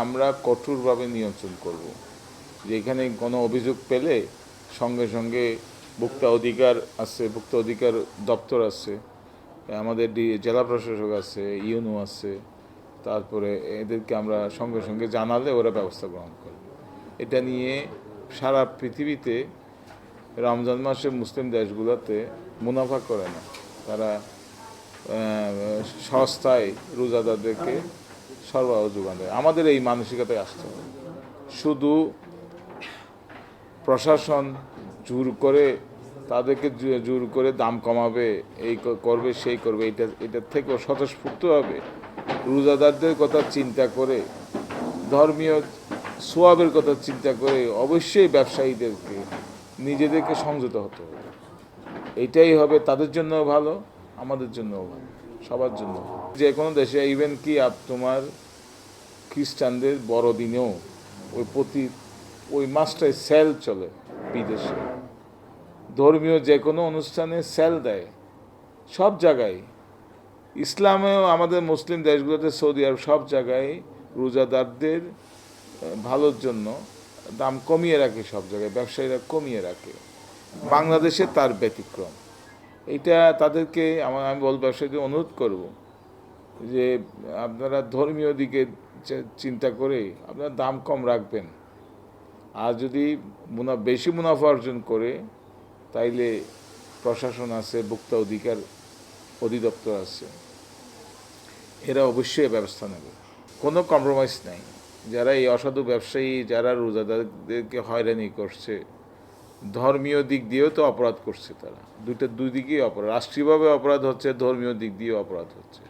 আমরা কঠোরভাবে নিয়ন্ত্রণ করব। যে এখানে কোনো অভিযোগ পেলে সঙ্গে সঙ্গে ভোক্তা অধিকার আছে, ভোক্তা অধিকার দপ্তর আছে, আমাদের জেলা প্রশাসক আছে, ইউনো আছে, তারপরে এদেরকে আমরা সঙ্গে সঙ্গে জানালে ওরা ব্যবস্থা গ্রহণ করবে। এটা নিয়ে সারা পৃথিবীতে রমজান মাসে মুসলিম দেশগুলোতে মুনাফা করে না, তারা সস্তায় রোজাদারদেরকে সরবরাহ যোগান দেয়। আমাদের এই মানসিকতায় আসতে হবে। শুধু প্রশাসন জোর করে তাদেরকে জোর করে দাম কমাবে, এই করবে সেই করবে, এটার থেকেও স্বতঃস্ফূর্তভাবে রোজাদারদের কথা চিন্তা করে, ধর্মীয় সোয়াবের কথা চিন্তা করে অবশ্যই ব্যবসায়ীদেরকে নিজেদেরকে সংযত হতে হবে। এটাই হবে তাদের জন্য ভালো, আমাদের জন্যও ভালো, সবার জন্য। যে কোনো দেশে ইভেন কি তোমার খ্রিস্টানদের বড়দিনেও ওই মাসটায় সেল চলে বিদেশে, ধর্মীয় যে কোনো অনুষ্ঠানে সেল দেয় সব জায়গায়। ইসলামেও আমাদের মুসলিম দেশগুলোতে, সৌদি আরব, সব জায়গায় রোজাদারদের ভালোর জন্য দাম কমিয়ে রাখে, সব জায়গায় ব্যবসায়ীরা কমিয়ে রাখে। বাংলাদেশে তার ব্যতিক্রম। এটা তাদেরকে আমি বলব, ব্যবসায়ীদের অনুরোধ করব যে আপনারা ধর্মীয় দিকে চিন্তা করে আপনারা দাম কম রাখবেন। আর যদি বেশি মুনাফা অর্জন করে তাইলে প্রশাসন আছে, ভোক্তা অধিকার অধিদপ্তর আছে, এরা অবশ্যই ব্যবস্থা নেবে। কোনো কম্প্রোমাইজ নাই। যারা এই অসাধু ব্যবসায়ী, যারা রোজাদারদেরকে হয়রানি করছে, ধর্মীয় দিক দিয়েও তো অপরাধ করছে তারা, দুই দিকেই অপরাধ। রাষ্ট্রীয়ভাবে অপরাধ হচ্ছে, ধর্মীয় দিক দিয়েও অপরাধ হচ্ছে।